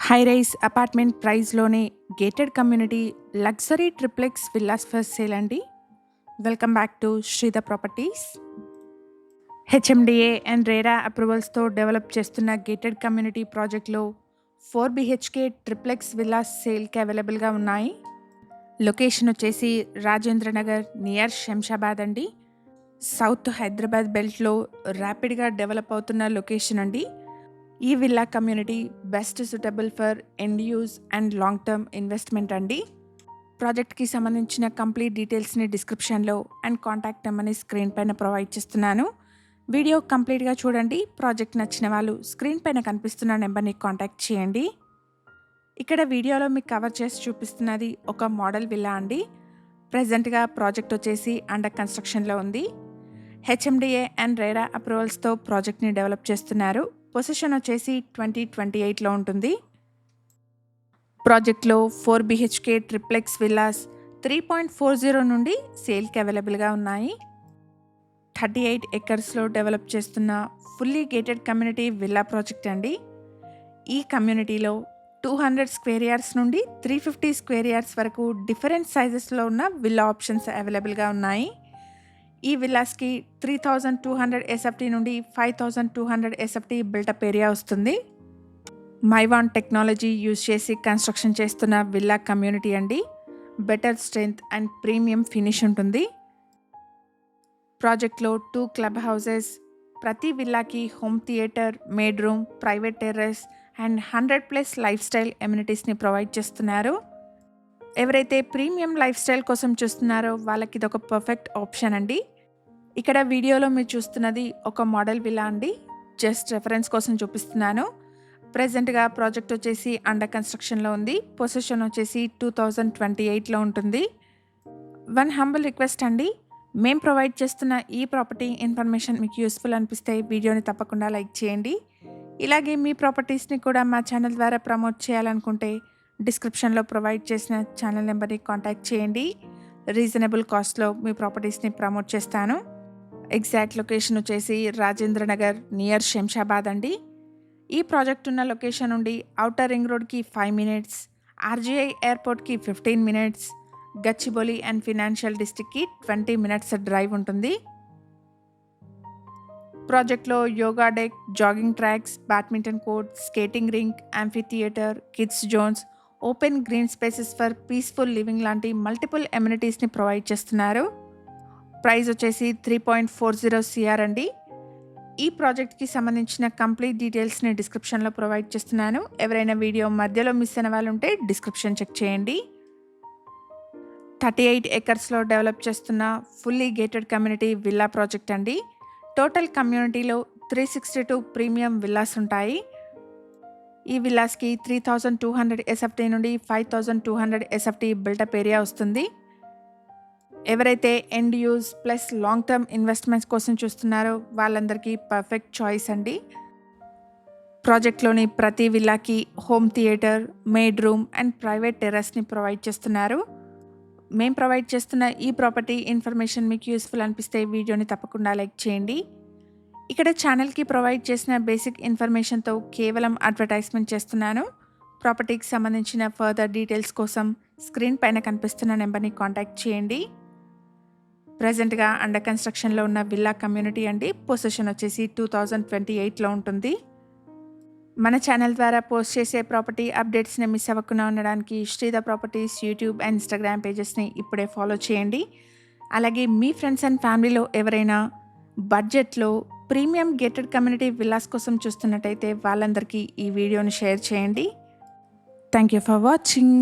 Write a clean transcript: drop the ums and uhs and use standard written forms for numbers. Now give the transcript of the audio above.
High rise apartment ప్రైస్‌లోనే gated community luxury triplex villas for sale అండి. Welcome back to Sridhar properties. HMDA and RERA అప్రూవల్స్తో develop చేస్తున్న gated community ప్రాజెక్ట్లో 4 BHK triplex villas సేల్కి అవైలబుల్గా ఉన్నాయి. లొకేషన్ వచ్చేసి రాజేంద్ర నగర్ నియర్ శంషాబాద్ అండి. సౌత్ హైదరాబాద్ బెల్ట్లో ర్యాపిడ్గా డెవలప్ అవుతున్న లొకేషన్ అండి. ఈ villa community best suitable for end use and long term investment అండి. ప్రాజెక్ట్కి సంబంధించిన కంప్లీట్ డీటెయిల్స్ని డిస్క్రిప్షన్లో అండ్ కాంటాక్ట్ నెంబర్ని స్క్రీన్ పైన ప్రొవైడ్ చేస్తున్నాను. వీడియో కంప్లీట్గా చూడండి. ప్రాజెక్ట్ నచ్చిన వాళ్ళు స్క్రీన్ పైన కనిపిస్తున్న నెంబర్ని కాంటాక్ట్ చేయండి. ఇక్కడ వీడియోలో మీకు కవర్ చేసి చూపిస్తున్నది ఒక మోడల్ విల్లా అండి. ప్రజెంట్గా ప్రాజెక్ట్ వచ్చేసి అండర్ కన్స్ట్రక్షన్లో ఉంది. హెచ్ఎండిఏ అండ్ రేరా అప్రూవల్స్తో ప్రాజెక్ట్ని డెవలప్ చేస్తున్నారు. పొజిషన్ వచ్చేసి 2028లో ఉంటుంది. ప్రాజెక్ట్లో 4 BHK ట్రిప్లెక్స్ విల్లాస్ 3.40 నుండి సేల్కి అవైలబుల్గా ఉన్నాయి. 38 ఎకర్స్లో డెవలప్ చేస్తున్న fully gated community villa project అండి. ఈ కమ్యూనిటీలో 200 స్క్వేర్ యార్డ్స్ నుండి 350 స్క్వేర్ యార్డ్స్ వరకు డిఫరెంట్ సైజెస్లో ఉన్న విల్లా ఆప్షన్స్ అవైలబుల్గా ఉన్నాయి. ఈ విల్లాస్కి 3200 SFT నుండి 5200 SFT బిల్టప్ ఏరియా వస్తుంది. మైవాన్ టెక్నాలజీ యూజ్ చేసి కన్స్ట్రక్షన్ చేస్తున్న విల్లా కమ్యూనిటీ అండి. Better strength and premium finish ఉంటుంది. ప్రాజెక్ట్లో 2 క్లబ్ హౌసెస్, ప్రతి విల్లాకి home theatre, maid room, private terrace and 100+ life style ఎమ్యూనిటీస్ని ప్రొవైడ్ చేస్తున్నారు. ఎవరైతే ప్రీమియం లైఫ్ స్టైల్ కోసం చూస్తున్నారో వాళ్ళకి ఇది ఒక పర్ఫెక్ట్ ఆప్షన్ అండి. ఇక్కడ వీడియోలో మీరు చూస్తున్నది ఒక మోడల్ విల్లా అండి. జస్ట్ రెఫరెన్స్ కోసం చూపిస్తున్నాను. ప్రజెంట్గా ప్రాజెక్ట్ వచ్చేసి అండర్ కన్స్ట్రక్షన్లో ఉంది. పొజిషన్ వచ్చేసి 2028లో ఉంటుంది. వన్ హంబుల్ రిక్వెస్ట్ అండి, మేము ప్రొవైడ్ చేస్తున్న ఈ ప్రాపర్టీ ఇన్ఫర్మేషన్ మీకు యూస్ఫుల్ అనిపిస్తే వీడియోని తప్పకుండా లైక్ చేయండి. ఇలాగే మీ ప్రాపర్టీస్ని కూడా మా ఛానల్ ద్వారా ప్రమోట్ చేయాలనుకుంటే డిస్క్రిప్షన్లో ప్రొవైడ్ చేసిన ఛానల్ నెంబర్ని కాంటాక్ట్ చేయండి. రీజనబుల్ కాస్ట్లో మీ ప్రాపర్టీస్ని ప్రమోట్ చేస్తాను. ఎగ్జాక్ట్ లొకేషన్ వచ్చేసి రాజేంద్ర నగర్ నియర్ శంషాబాద్ అండి. ఈ ప్రాజెక్ట్ ఉన్న లొకేషన్ నుండి ఔటర్ రింగ్ రోడ్కి 5 minutes, RGI ఎయిర్పోర్ట్కి 15 minutes, గచ్చిబౌలి అండ్ ఫినాన్షియల్ డిస్ట్రిక్ట్కి 20 minutes డ్రైవ్ ఉంటుంది. ప్రాజెక్ట్లో yoga deck, jogging tracks, badminton court, skating rink, amphitheatre, kids zones, open green spaces for peaceful living లాంటి మల్టిపుల్ ఎమ్యూనిటీస్ని ప్రొవైడ్ చేస్తున్నారు. ప్రైస్ వచ్చేసి 3.40 CR అండి. ఈ ప్రాజెక్ట్కి సంబంధించిన కంప్లీట్ డీటెయిల్స్ని డిస్క్రిప్షన్లో ప్రొవైడ్ చేస్తున్నాను. ఎవరైనా వీడియో మధ్యలో మిస్ అయిన వాళ్ళు ఉంటే డిస్క్రిప్షన్ చెక్ చేయండి. 38 ఎకర్స్లో డెవలప్ చేస్తున్న fully gated community villa project అండి. టోటల్ కమ్యూనిటీలో 362 ప్రీమియం విల్లాస్ ఉంటాయి. ఈ విల్లాస్కి 3200 SFT నుండి 5200 SFT బిల్టప్ ఏరియా వస్తుంది. ఎవరైతే end use plus long term investments కోసం చూస్తున్నారో వాళ్ళందరికీ పర్ఫెక్ట్ చాయిస్ అండి. ప్రాజెక్ట్లోని ప్రతి విల్లాకి home theatre, maid room and private టెర్రస్ని ప్రొవైడ్ చేస్తున్నారు. మేము ప్రొవైడ్ చేస్తున్న ఈ ప్రాపర్టీ ఇన్ఫర్మేషన్ మీకు యూస్ఫుల్ అనిపిస్తే వీడియోని తప్పకుండా లైక్ చేయండి. ఇక్కడ ఛానల్కి ప్రొవైడ్ చేసిన బేసిక్ ఇన్ఫర్మేషన్తో కేవలం అడ్వర్టైజ్మెంట్ చేస్తున్నాను. ప్రాపర్టీకి సంబంధించిన ఫర్దర్ డీటెయిల్స్ కోసం స్క్రీన్ పైన కనిపిస్తున్న నెంబర్ని కాంటాక్ట్ చేయండి. ప్రజెంట్గా అండర్ కన్స్ట్రక్షన్లో ఉన్న విల్లా కమ్యూనిటీ అండి. పొజిషన్ వచ్చేసి 2028లో ఉంటుంది. మన ఛానల్ ద్వారా పోస్ట్ చేసే ప్రాపర్టీ అప్డేట్స్ని మిస్ అవ్వకుండా ఉండడానికి Sridhar properties YouTube and Instagram పేజెస్ని ఇప్పుడే ఫాలో చేయండి. అలాగే మీ ఫ్రెండ్స్ అండ్ ఫ్యామిలీలో ఎవరైనా బడ్జెట్లో ప్రీమియం గేటెడ్ కమ్యూనిటీ విల్లాస్ కోసం చూస్తున్నట్టయితే వాళ్ళందరికీ ఈ వీడియోని షేర్ చేయండి. Thank you for watching.